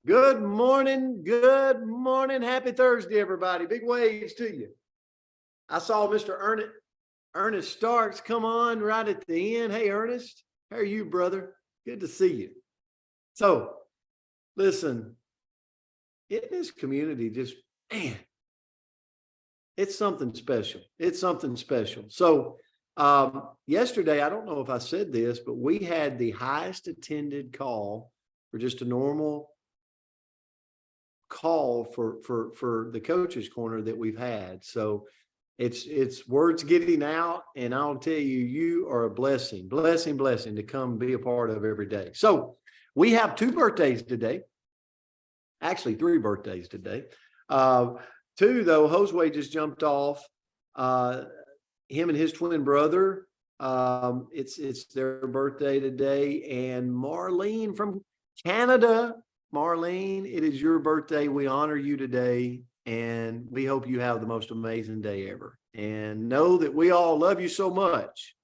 Good morning. Good morning. Happy Thursday, everybody. Big waves to you. I saw Mr. Ernest Starks come on right at the end. Hey, Ernest, how are you, brother? Good to see you. So, listen, in this community, just man, it's something special. It's something special. So, yesterday, I don't know if I said this, but we had the highest attended call for just a normal call for the coaches corner that we've had. So it's words getting out, and I'll tell you, you are a blessing to come be a part of every day. So we have two birthdays today, actually three birthdays today. Two though, Josue just jumped off. Him and his twin brother, it's their birthday today. And Marlene from Canada. Marlene, it is your birthday. We honor you today, and we hope you have the most amazing day ever. And know that we all love you so much.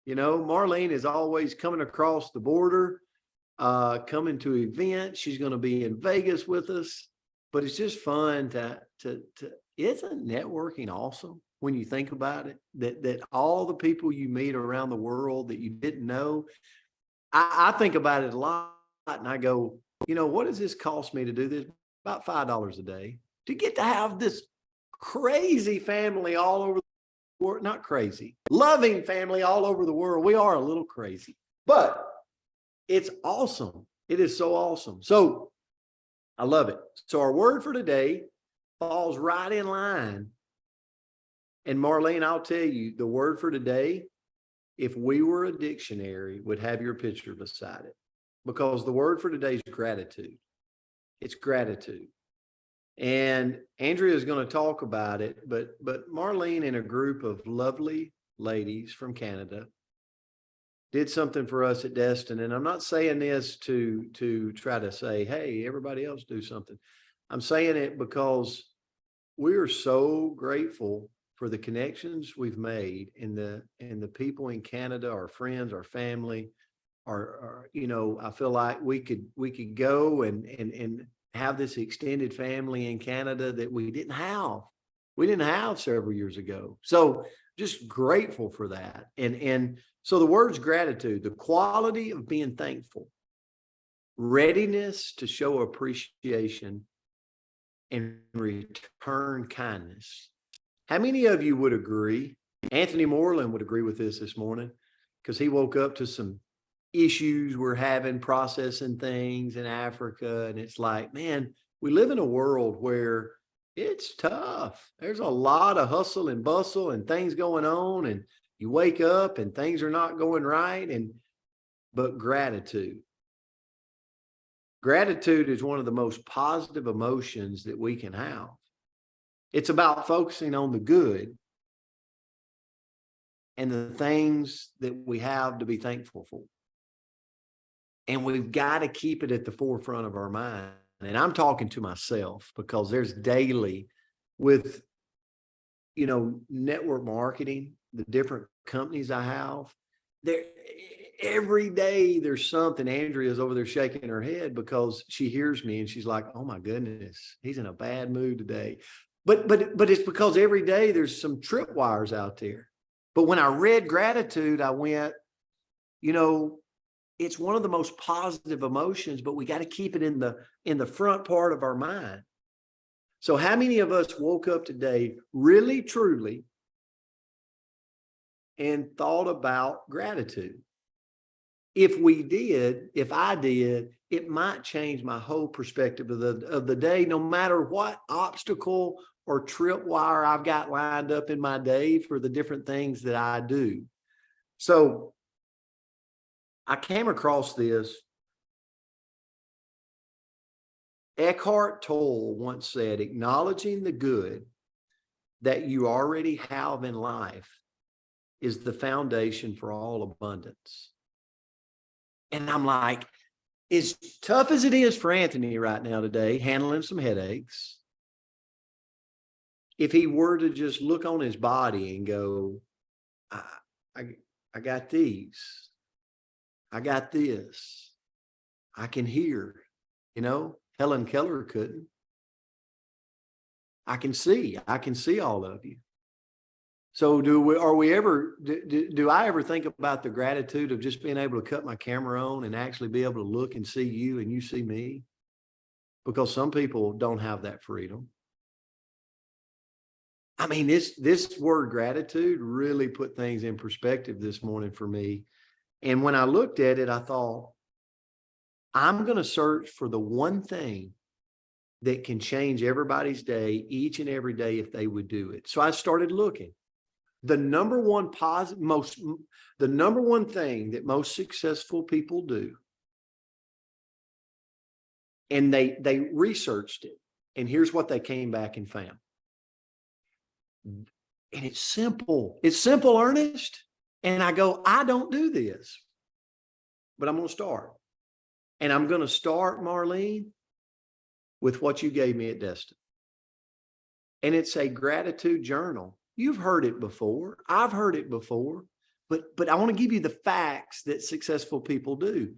You know, Marlene is always coming across the border, coming to events. She's going to be in Vegas with us, but it's just fun to isn't networking awesome when you think about it? That all the people you meet around the world that you didn't know. I think about it a lot, and I go, you know, what does this cost me to do this? About $5 a day to get to have this crazy family all over the world. Not crazy, loving family all over the world. We are a little crazy, but it's awesome. It is so awesome. So I love it. So our word for today falls right in line. And Marlene, I'll tell you, the word for today, if we were a dictionary, would have your picture beside it, because the word for today is gratitude. It's gratitude. And Andrea is going to talk about it, but Marlene and a group of lovely ladies from Canada did something for us at Destin. And I'm not saying this to try to say, hey, everybody else do something. I'm saying it because we are so grateful for the connections we've made, and the people in Canada, our friends, our family, our you know, I feel like we could go and have this extended family in Canada that we didn't have. We didn't have several years ago. So just grateful for that. And so the word's gratitude, the quality of being thankful, readiness to show appreciation and return kindness. How many of you would agree? Anthony Moreland would agree with this morning, because he woke up to some issues we're having processing things in Africa. And it's like, man, we live in a world where it's tough. There's a lot of hustle and bustle and things going on, and you wake up and things are not going right. But gratitude is one of the most positive emotions that we can have. It's about focusing on the good and the things that we have to be thankful for. And we've got to keep it at the forefront of our mind. And I'm talking to myself, because there's daily with, you know, network marketing, the different companies I have, there every day there's something. Andrea's over there shaking her head because she hears me and she's like, oh my goodness, he's in a bad mood today. But it's because every day there's some tripwires out there. But when I read gratitude, I went, you know, it's one of the most positive emotions, but we got to keep it in the front part of our mind. So how many of us woke up today really, truly, and thought about gratitude? If I did, it might change my whole perspective of the day, no matter what obstacle or tripwire I've got lined up in my day for the different things that I do. So I came across this. Eckhart Tolle once said, acknowledging the good that you already have in life is the foundation for all abundance. And I'm like, as tough as it is for Anthony right now today, handling some headaches, if he were to just look on his body and go, I got these, I got this, I can hear, you know, Helen Keller couldn't. I can see all of you. So do I ever think about the gratitude of just being able to cut my camera on and actually be able to look and see you and you see me? Because some people don't have that freedom. I mean, this word gratitude really put things in perspective this morning for me. And when I looked at it, I thought, I'm going to search for the one thing that can change everybody's day each and every day if they would do it. So I started looking. The number one thing that most successful people do, and they researched it, and here's what they came back and found. And it's simple. It's simple, Ernest. And I go, I don't do this, but I'm going to start. And I'm going to start, Marlene, with what you gave me at Destin. And it's a gratitude journal. You've heard it before. I've heard it before. But I want to give you the facts that successful people do.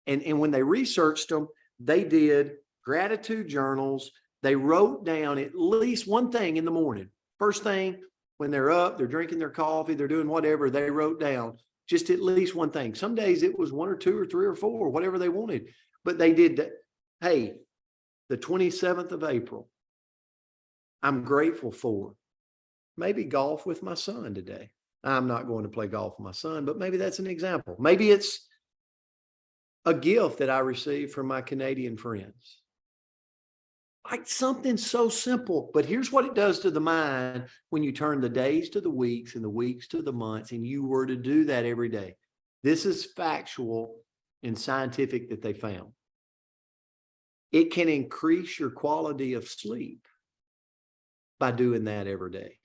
And when they researched them, they did gratitude journals. They wrote down at least one thing in the morning. First thing, when they're up, they're drinking their coffee, they're doing whatever, they wrote down just at least one thing. Some days it was one or two or three or four, whatever they wanted. But they did that. Hey, the 27th of April, I'm grateful for maybe golf with my son today. I'm not going to play golf with my son, but maybe that's an example. Maybe it's a gift that I received from my Canadian friends. Like something so simple, but here's what it does to the mind when you turn the days to the weeks and the weeks to the months, and you were to do that every day. This is factual and scientific that they found. It can increase your quality of sleep by doing that every day.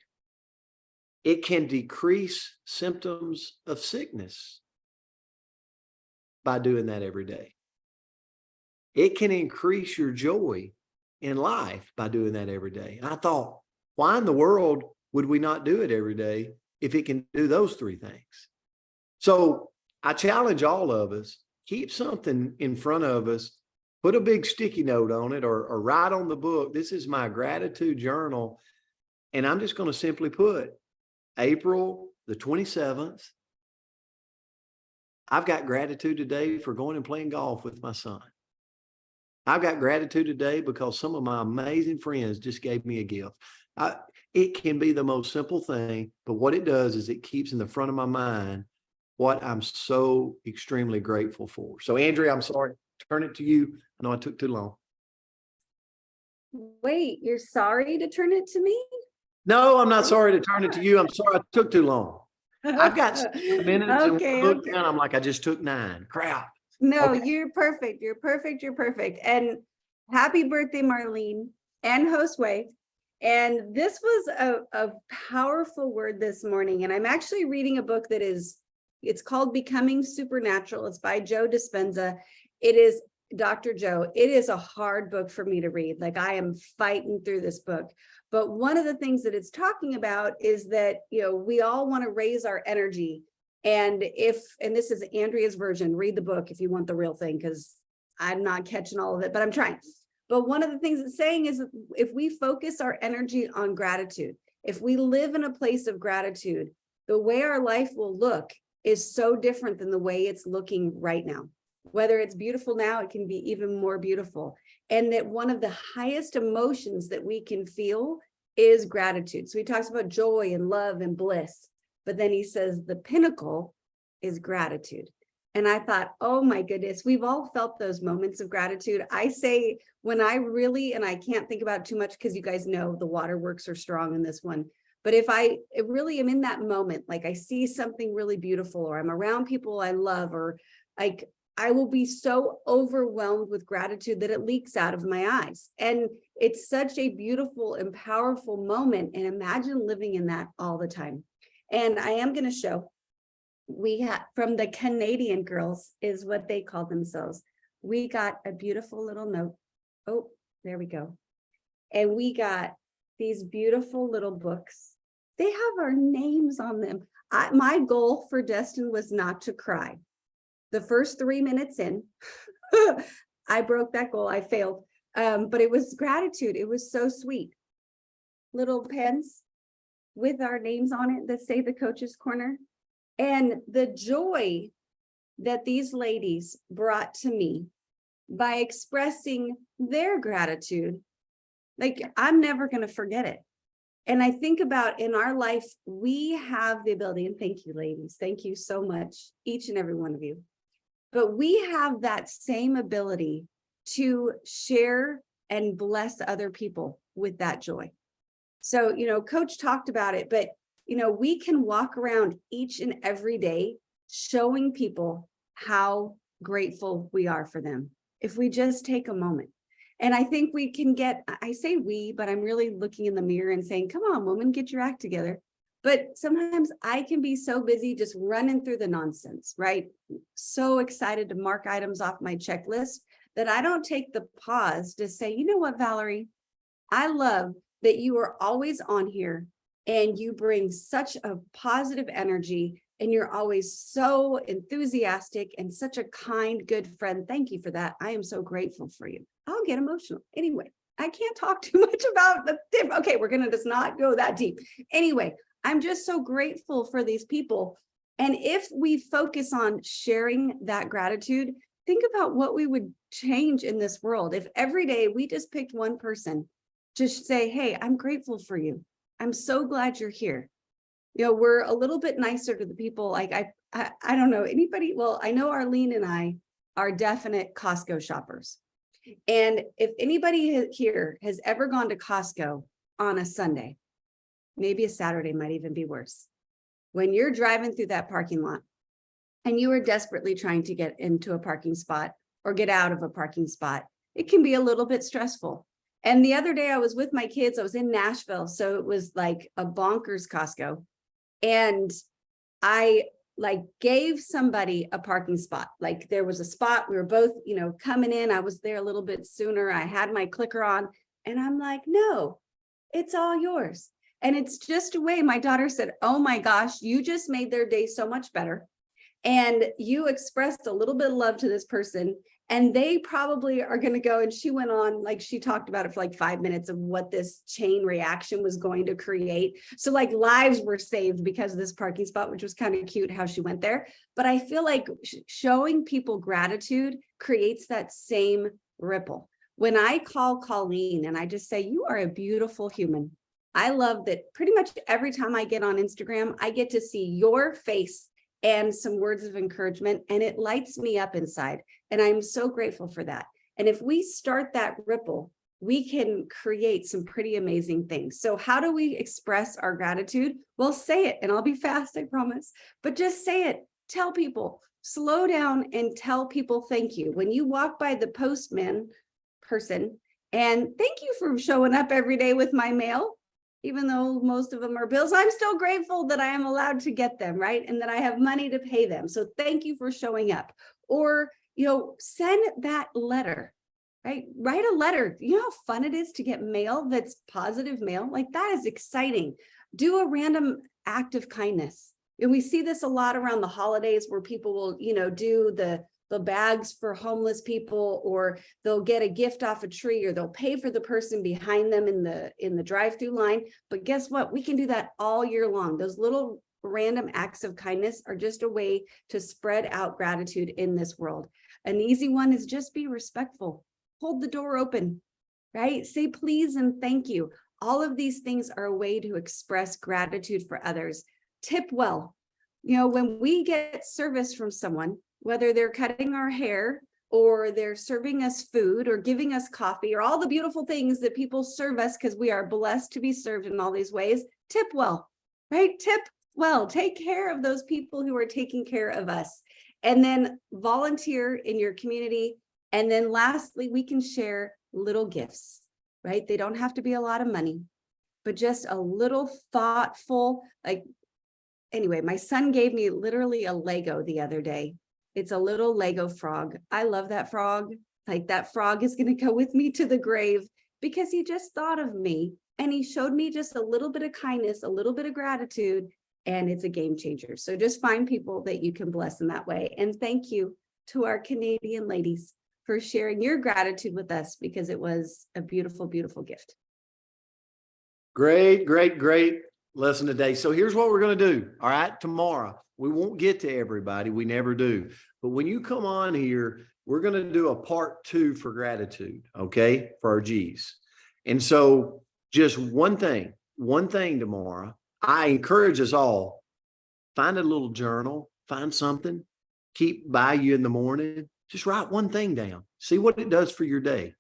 It can decrease symptoms of sickness by doing that every day. It can increase your joy in life by doing that every day. And I thought, why in the world would we not do it every day if it can do those three things? So I challenge all of us, keep something in front of us, put a big sticky note on it or write on the book. This is my gratitude journal. And I'm just going to simply put April the 27th. I've got gratitude today for going and playing golf with my son. I've got gratitude today because some of my amazing friends just gave me a gift. It can be the most simple thing, but what it does is it keeps in the front of my mind what I'm so extremely grateful for. So, Andrea, I'm sorry, turn it to you. I know I took too long. Wait, you're sorry to turn it to me? No, I'm not sorry to turn it to you. I'm sorry I took too long. I've got 6 minutes Okay, and look down, I'm like, I just took 9. Crap. No, Okay. You're perfect. You're perfect. You're perfect. And happy birthday, Marlene and Josue. And this was a powerful word this morning. And I'm actually reading a book it's called Becoming Supernatural. It's by Joe Dispenza. It is Dr. Joe. It is a hard book for me to read. Like I am fighting through this book. But one of the things that it's talking about is that, we all want to raise our energy. And this is Andrea's version, read the book if you want the real thing, because I'm not catching all of it, but I'm trying. But one of the things it's saying is that if we focus our energy on gratitude, if we live in a place of gratitude, the way our life will look is so different than the way it's looking right now. Whether it's beautiful now, it can be even more beautiful. And that one of the highest emotions that we can feel is gratitude. So he talks about joy and love and bliss. But then he says the pinnacle is gratitude. And I thought, oh my goodness, we've all felt those moments of gratitude. I say when I really, and I can't think about it too much because you guys know the waterworks are strong in this one. But if I really am in that moment, like I see something really beautiful or I'm around people I love, or like I will be so overwhelmed with gratitude that it leaks out of my eyes. And it's such a beautiful and powerful moment. And imagine living in that all the time. And I am going to show, we have from the Canadian girls is what they call themselves. We got a beautiful little note. Oh, there we go. And we got these beautiful little books. They have our names on them. My goal for Destin was not to cry. The first 3 minutes in, I broke that goal. I failed. But it was gratitude. It was so sweet. Little pens with our names on it that say the Coach's Corner. And the joy that these ladies brought to me by expressing their gratitude, like I'm never going to forget it. And I think about in our life, we have the ability, and thank you, ladies. Thank you so much, each and every one of you. But we have that same ability to share and bless other people with that joy. So, Coach talked about it, but, we can walk around each and every day showing people how grateful we are for them if we just take a moment. And I think we can I say we, but I'm really looking in the mirror and saying, come on, woman, get your act together. But sometimes I can be so busy just running through the nonsense, right? So excited to mark items off my checklist that I don't take the pause to say, you know what, Valerie, I love that you are always on here and you bring such a positive energy and you're always so enthusiastic and such a kind, good friend. Thank you for that. I am so grateful for you. I'll get emotional. Anyway, I can't talk too much about okay, we're going to just not go that deep. Anyway, I'm just so grateful for these people. And if we focus on sharing that gratitude, think about what we would change in this world. If every day we just picked one person, just say, hey, I'm grateful for you. I'm so glad you're here. We're a little bit nicer to the people. Like I don't know anybody. Well, I know Arlene and I are definite Costco shoppers. And if anybody here has ever gone to Costco on a Sunday, maybe a Saturday might even be worse. When you're driving through that parking lot and you are desperately trying to get into a parking spot or get out of a parking spot, it can be a little bit stressful. And the other day I was with my kids, I was in Nashville. So it was like a bonkers Costco. And I gave somebody a parking spot. Like there was a spot, we were both, coming in. I was there a little bit sooner. I had my clicker on and I'm like, no, it's all yours. And it's just a way. My daughter said, oh my gosh, you just made their day so much better. And you expressed a little bit of love to this person. And they probably are going to go. And she went on, she talked about it for 5 minutes of what this chain reaction was going to create. So lives were saved because of this parking spot, which was kind of cute how she went there. But I feel like showing people gratitude creates that same ripple. When I call Colleen and I just say, you are a beautiful human. I love that pretty much every time I get on Instagram, I get to see your face and some words of encouragement, and it lights me up inside. And I'm so grateful for that. And if we start that ripple, we can create some pretty amazing things. So how do we express our gratitude? Well, say it, and I'll be fast, I promise. But just say it. Tell people, slow down and tell people thank you. When you walk by the postman person, and thank you for showing up every day with my mail. Even though most of them are bills, I'm still grateful that I am allowed to get them, right? And that I have money to pay them. So thank you for showing up. Or, send that letter, right? Write a letter. You know how fun it is to get mail that's positive mail? That is exciting. Do a random act of kindness. And we see this a lot around the holidays where people will, do the bags for homeless people, or they'll get a gift off a tree, or they'll pay for the person behind them in the drive-through line. But guess what? We can do that all year long. Those little random acts of kindness are just a way to spread out gratitude in this world. An easy one is just be respectful. Hold the door open, right? Say please and thank you. All of these things are a way to express gratitude for others. Tip well. When we get service from someone, whether they're cutting our hair or they're serving us food or giving us coffee or all the beautiful things that people serve us because we are blessed to be served in all these ways, tip well, right? Tip well, take care of those people who are taking care of us. And then volunteer in your community. And then lastly, we can share little gifts, right? They don't have to be a lot of money, but just a little thoughtful, anyway, my son gave me literally a Lego the other day. It's a little Lego frog. I love that frog. That frog is going to go with me to the grave because he just thought of me and he showed me just a little bit of kindness, a little bit of gratitude, and it's a game changer. So just find people that you can bless in that way. And thank you to our Canadian ladies for sharing your gratitude with us, because it was a beautiful, beautiful gift. Great, great, great lesson today. So here's what we're going to do. All right. Tomorrow, we won't get to everybody. We never do. But when you come on here, we're going to do a part 2 for gratitude. Okay. For our G's. And so just one thing tomorrow, I encourage us all, find a little journal, find something, keep by you in the morning. Just write one thing down. See what it does for your day.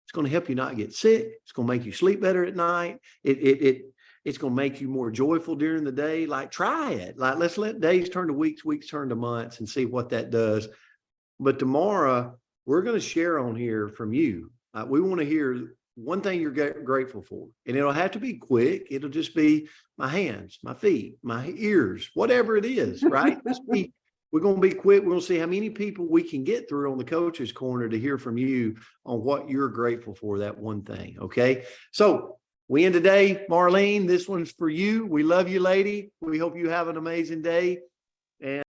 It's going to help you not get sick. It's going to make you sleep better at night. It's going to make you more joyful during the day. Like, try it. Like, let's let days turn to weeks, weeks turn to months, and see what that does. But tomorrow, we're going to share on here from you. We want to hear one thing you're grateful for. And it'll have to be quick. It'll just be my hands, my feet, my ears, whatever it is, right? We're going to be quick. We're going to see how many people we can get through on the Coach's Corner to hear from you on what you're grateful for, that one thing. Okay. So we end today. Marlene, this one's for you. We love you, lady. We hope you have an amazing day. And